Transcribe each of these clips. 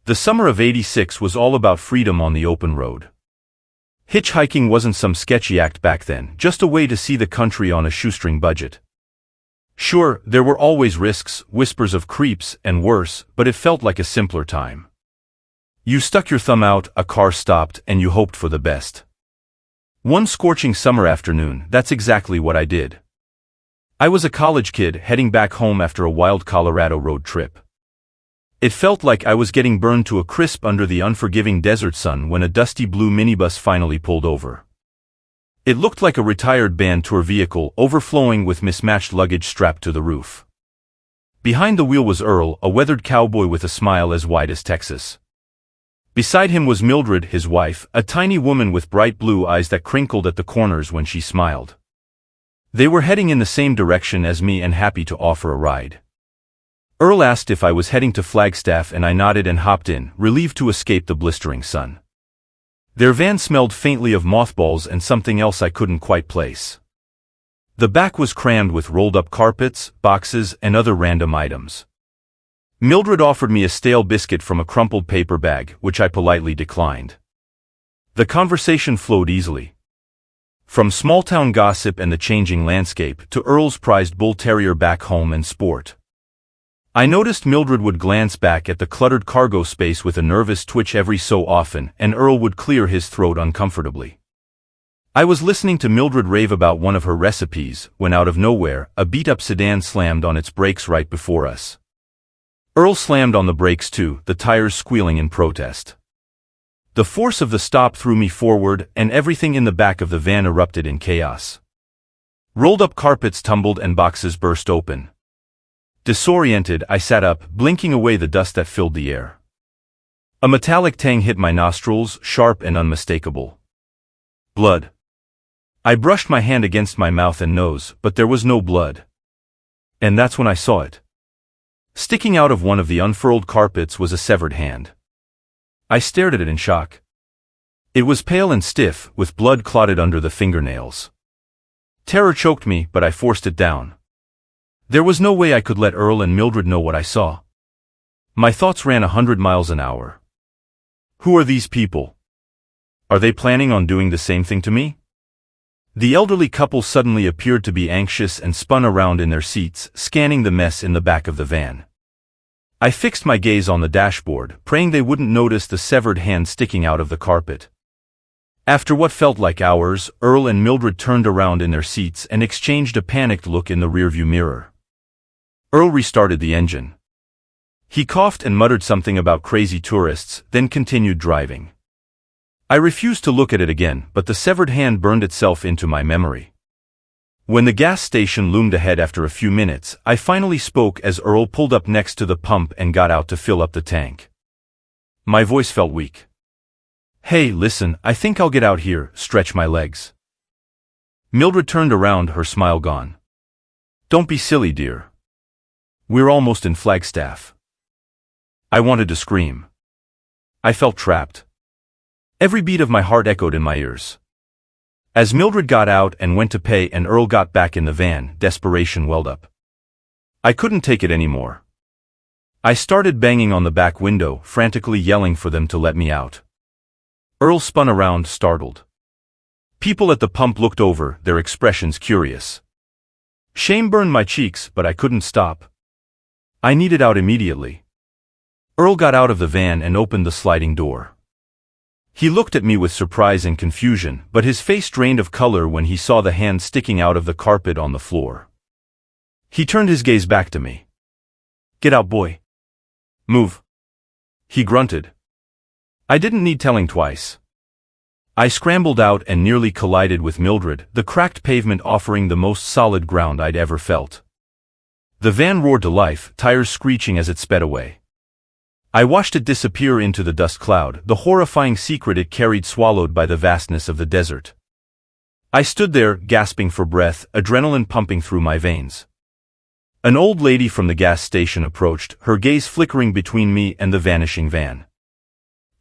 The summer of '86 was all about freedom on the open road. Hitchhiking wasn't some sketchy act back then, just a way to see the country on a shoestring budget. Sure, there were always risks, whispers of creeps, and worse, but it felt like a simpler time. You stuck your thumb out, a car stopped, and you hoped for the best. One scorching summer afternoon, that's exactly what I did. I was a college kid heading back home after a wild Colorado road trip. It felt like I was getting burned to a crisp under the unforgiving desert sun when a dusty blue minibus finally pulled over. It looked like a retired band tour vehicle overflowing with mismatched luggage strapped to the roof. Behind the wheel was Earl, a weathered cowboy with a smile as wide as Texas. Beside him was Mildred, his wife, a tiny woman with bright blue eyes that crinkled at the corners when she smiled. They were heading in the same direction as me and happy to offer a ride. Earl asked if I was heading to Flagstaff and I nodded and hopped in, relieved to escape the blistering sun. Their van smelled faintly of mothballs and something else I couldn't quite place. The back was crammed with rolled-up carpets, boxes, and other random items. Mildred offered me a stale biscuit from a crumpled paper bag, which I politely declined. The conversation flowed easily. From small-town gossip and the changing landscape to Earl's prized bull terrier back home and sport. I noticed Mildred would glance back at the cluttered cargo space with a nervous twitch every so often, and Earl would clear his throat uncomfortably. I was listening to Mildred rave about one of her recipes, when out of nowhere, a beat-up sedan slammed on its brakes right before us. Earl slammed on the brakes too, the tires squealing in protest. The force of the stop threw me forward, and everything in the back of the van erupted in chaos. Rolled-up carpets tumbled and boxes burst open. Disoriented, I sat up, blinking away the dust that filled the air. A metallic tang hit my nostrils, sharp and unmistakable. Blood. I brushed my hand against my mouth and nose, but there was no blood. And that's when I saw it. Sticking out of one of the unfurled carpets was a severed hand. I stared at it in shock. It was pale and stiff, with blood clotted under the fingernails. Terror choked me, but I forced it down. There was no way I could let Earl and Mildred know what I saw. My thoughts ran 100 miles an hour. Who are these people? Are they planning on doing the same thing to me? The elderly couple suddenly appeared to be anxious and spun around in their seats, scanning the mess in the back of the van. I fixed my gaze on the dashboard, praying they wouldn't notice the severed hand sticking out of the carpet. After what felt like hours, Earl and Mildred turned around in their seats and exchanged a panicked look in the rearview mirror. Earl restarted the engine. He coughed and muttered something about crazy tourists, then continued driving. I refused to look at it again, but the severed hand burned itself into my memory. When the gas station loomed ahead after a few minutes, I finally spoke as Earl pulled up next to the pump and got out to fill up the tank. My voice felt weak. Hey, listen, I think I'll get out here, stretch my legs. Mildred turned around, her smile gone. Don't be silly, dear. We're almost in Flagstaff. I wanted to scream. I felt trapped. Every beat of my heart echoed in my ears. As Mildred got out and went to pay and Earl got back in the van, desperation welled up. I couldn't take it anymore. I started banging on the back window, frantically yelling for them to let me out. Earl spun around, startled. People at the pump looked over, their expressions curious. Shame burned my cheeks, but I couldn't stop. I needed out immediately. Earl got out of the van and opened the sliding door. He looked at me with surprise and confusion, but his face drained of color when he saw the hand sticking out of the carpet on the floor. He turned his gaze back to me. Get out, boy. Move. He grunted. I didn't need telling twice. I scrambled out and nearly collided with Mildred, the cracked pavement offering the most solid ground I'd ever felt. The van roared to life, tires screeching as it sped away. I watched it disappear into the dust cloud, the horrifying secret it carried swallowed by the vastness of the desert. I stood there, gasping for breath, adrenaline pumping through my veins. An old lady from the gas station approached, her gaze flickering between me and the vanishing van.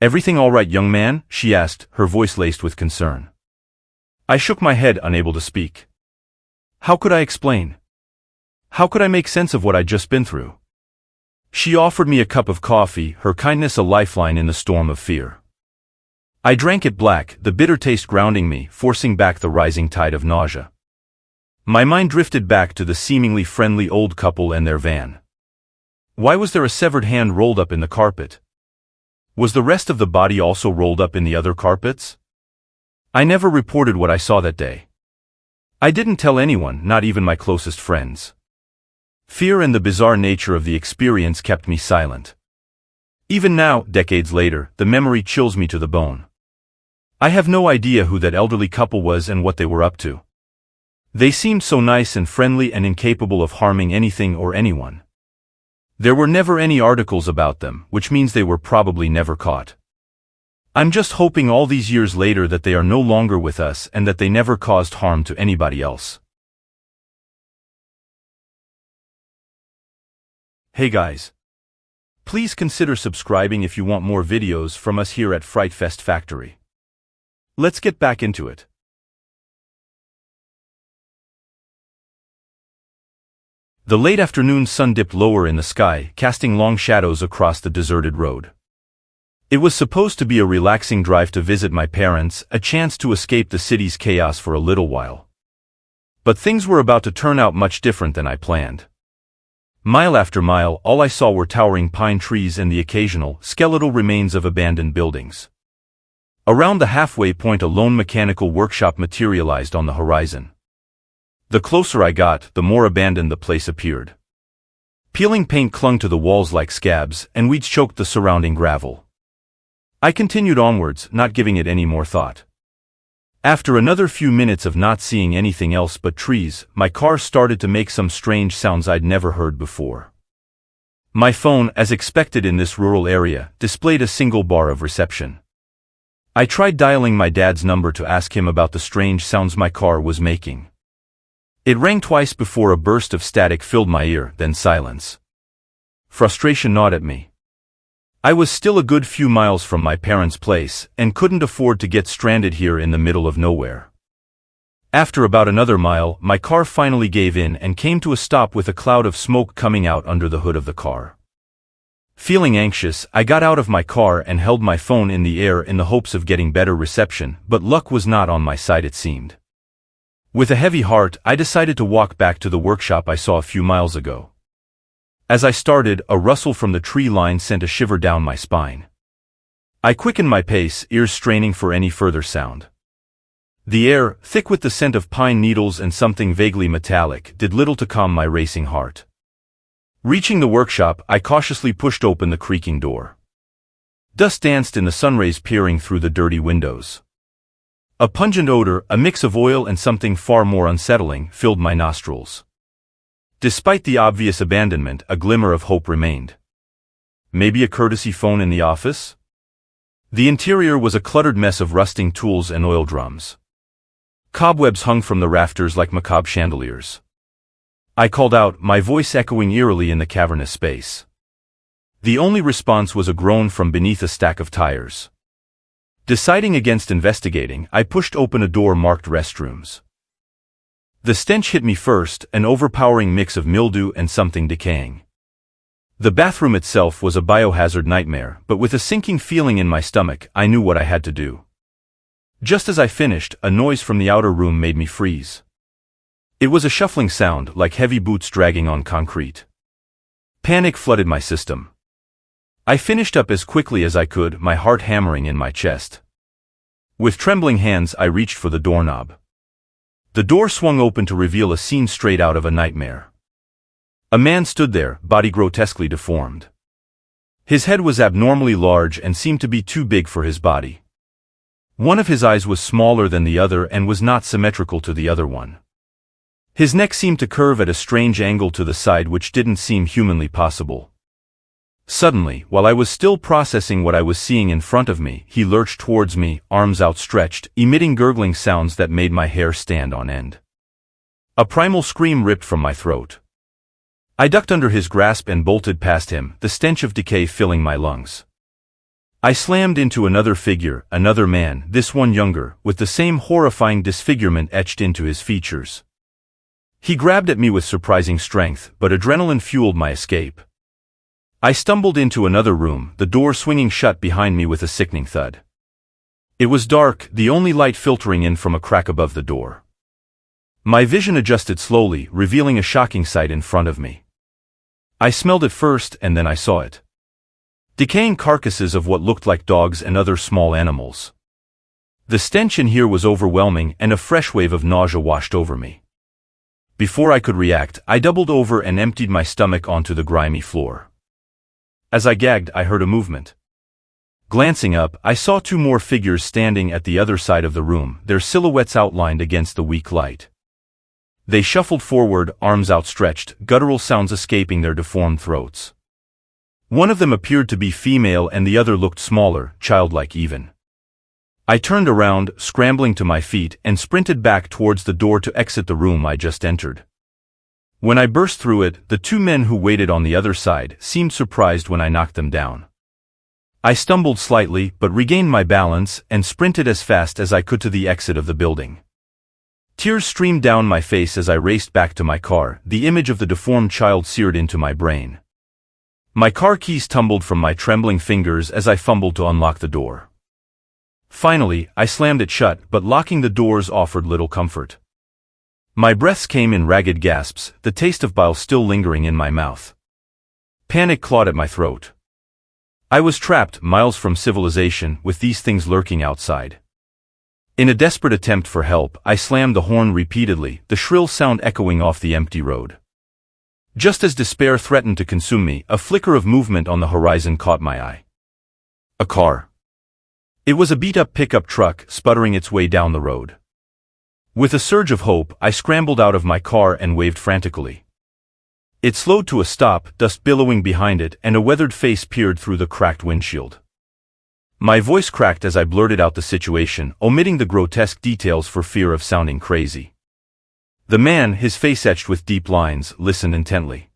Everything all right, young man? She asked, her voice laced with concern. I shook my head, unable to speak. How could I explain? How could I make sense of what I'd just been through? She offered me a cup of coffee, her kindness a lifeline in the storm of fear. I drank it black, the bitter taste grounding me, forcing back the rising tide of nausea. My mind drifted back to the seemingly friendly old couple and their van. Why was there a severed hand rolled up in the carpet? Was the rest of the body also rolled up in the other carpets? I never reported what I saw that day. I didn't tell anyone, not even my closest friends. Fear and the bizarre nature of the experience kept me silent. Even now, decades later, the memory chills me to the bone. I have no idea who that elderly couple was and what they were up to. They seemed so nice and friendly and incapable of harming anything or anyone. There were never any articles about them, which means they were probably never caught. I'm just hoping all these years later that they are no longer with us and that they never caused harm to anybody else. Hey guys. Please consider subscribing if you want more videos from us here at Frightfest Factory. Let's get back into it. The late afternoon sun dipped lower in the sky, casting long shadows across the deserted road. It was supposed to be a relaxing drive to visit my parents, a chance to escape the city's chaos for a little while. But things were about to turn out much different than I planned. Mile after mile, all I saw were towering pine trees and the occasional, skeletal remains of abandoned buildings. Around the halfway point, a lone mechanical workshop materialized on the horizon. The closer I got, the more abandoned the place appeared. Peeling paint clung to the walls like scabs, and weeds choked the surrounding gravel. I continued onwards, not giving it any more thought. After another few minutes of not seeing anything else but trees, my car started to make some strange sounds I'd never heard before. My phone, as expected in this rural area, displayed a single bar of reception. I tried dialing my dad's number to ask him about the strange sounds my car was making. It rang twice before a burst of static filled my ear, then silence. Frustration gnawed at me. I was still a good few miles from my parents' place, and couldn't afford to get stranded here in the middle of nowhere. After about another mile, my car finally gave in and came to a stop with a cloud of smoke coming out under the hood of the car. Feeling anxious, I got out of my car and held my phone in the air in the hopes of getting better reception, but luck was not on my side, it seemed. With a heavy heart, I decided to walk back to the workshop I saw a few miles ago. As I started, a rustle from the tree line sent a shiver down my spine. I quickened my pace, ears straining for any further sound. The air, thick with the scent of pine needles and something vaguely metallic, did little to calm my racing heart. Reaching the workshop, I cautiously pushed open the creaking door. Dust danced in the sunrays peering through the dirty windows. A pungent odor, a mix of oil and something far more unsettling, filled my nostrils. Despite the obvious abandonment, a glimmer of hope remained. Maybe a courtesy phone in the office? The interior was a cluttered mess of rusting tools and oil drums. Cobwebs hung from the rafters like macabre chandeliers. I called out, my voice echoing eerily in the cavernous space. The only response was a groan from beneath a stack of tires. Deciding against investigating, I pushed open a door marked restrooms. The stench hit me first, an overpowering mix of mildew and something decaying. The bathroom itself was a biohazard nightmare, but with a sinking feeling in my stomach, I knew what I had to do. Just as I finished, a noise from the outer room made me freeze. It was a shuffling sound, like heavy boots dragging on concrete. Panic flooded my system. I finished up as quickly as I could, my heart hammering in my chest. With trembling hands, I reached for the doorknob. The door swung open to reveal a scene straight out of a nightmare. A man stood there, body grotesquely deformed. His head was abnormally large and seemed to be too big for his body. One of his eyes was smaller than the other and was not symmetrical to the other one. His neck seemed to curve at a strange angle to the side, which didn't seem humanly possible. Suddenly, while I was still processing what I was seeing in front of me, he lurched towards me, arms outstretched, emitting gurgling sounds that made my hair stand on end. A primal scream ripped from my throat. I ducked under his grasp and bolted past him, the stench of decay filling my lungs. I slammed into another figure, another man, this one younger, with the same horrifying disfigurement etched into his features. He grabbed at me with surprising strength, but adrenaline fueled my escape. I stumbled into another room, the door swinging shut behind me with a sickening thud. It was dark, the only light filtering in from a crack above the door. My vision adjusted slowly, revealing a shocking sight in front of me. I smelled it first, and then I saw it. Decaying carcasses of what looked like dogs and other small animals. The stench in here was overwhelming, and a fresh wave of nausea washed over me. Before I could react, I doubled over and emptied my stomach onto the grimy floor. As I gagged, I heard a movement. Glancing up, I saw two more figures standing at the other side of the room, their silhouettes outlined against the weak light. They shuffled forward, arms outstretched, guttural sounds escaping their deformed throats. One of them appeared to be female and the other looked smaller, childlike even. I turned around, scrambling to my feet, and sprinted back towards the door to exit the room I just entered. When I burst through it, the two men who waited on the other side seemed surprised when I knocked them down. I stumbled slightly, but regained my balance and sprinted as fast as I could to the exit of the building. Tears streamed down my face as I raced back to my car, the image of the deformed child seared into my brain. My car keys tumbled from my trembling fingers as I fumbled to unlock the door. Finally, I slammed it shut, but locking the doors offered little comfort. My breaths came in ragged gasps, the taste of bile still lingering in my mouth. Panic clawed at my throat. I was trapped, miles from civilization, with these things lurking outside. In a desperate attempt for help, I slammed the horn repeatedly, the shrill sound echoing off the empty road. Just as despair threatened to consume me, a flicker of movement on the horizon caught my eye. A car. It was a beat-up pickup truck, sputtering its way down the road. With a surge of hope, I scrambled out of my car and waved frantically. It slowed to a stop, dust billowing behind it, and a weathered face peered through the cracked windshield. My voice cracked as I blurted out the situation, omitting the grotesque details for fear of sounding crazy. The man, his face etched with deep lines, listened intently.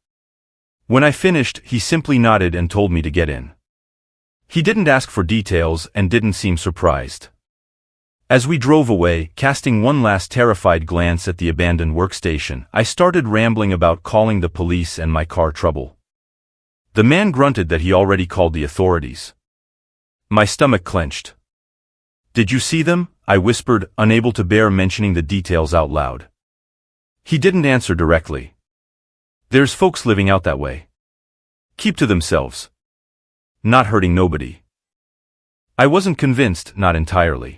When I finished, he simply nodded and told me to get in. He didn't ask for details and didn't seem surprised. As we drove away, casting one last terrified glance at the abandoned workstation, I started rambling about calling the police and my car trouble. The man grunted that he already called the authorities. My stomach clenched. "Did you see them?" I whispered, unable to bear mentioning the details out loud. He didn't answer directly. "There's folks living out that way. Keep to themselves. Not hurting nobody." I wasn't convinced, not entirely.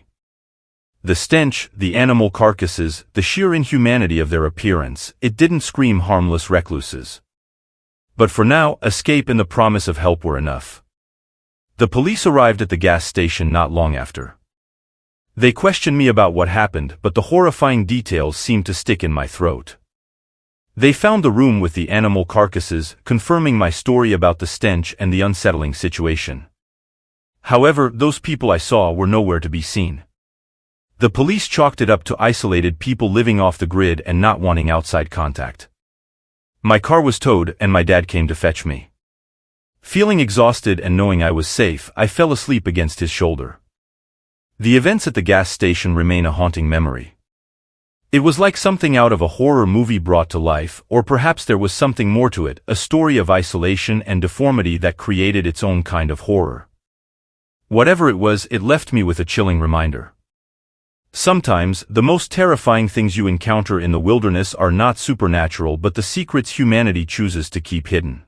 The stench, the animal carcasses, the sheer inhumanity of their appearance, it didn't scream harmless recluses. But for now, escape and the promise of help were enough. The police arrived at the gas station not long after. They questioned me about what happened, but the horrifying details seemed to stick in my throat. They found the room with the animal carcasses, confirming my story about the stench and the unsettling situation. However, those people I saw were nowhere to be seen. The police chalked it up to isolated people living off the grid and not wanting outside contact. My car was towed, and my dad came to fetch me. Feeling exhausted and knowing I was safe, I fell asleep against his shoulder. The events at the gas station remain a haunting memory. It was like something out of a horror movie brought to life, or perhaps there was something more to it, a story of isolation and deformity that created its own kind of horror. Whatever it was, it left me with a chilling reminder. Sometimes, the most terrifying things you encounter in the wilderness are not supernatural but the secrets humanity chooses to keep hidden.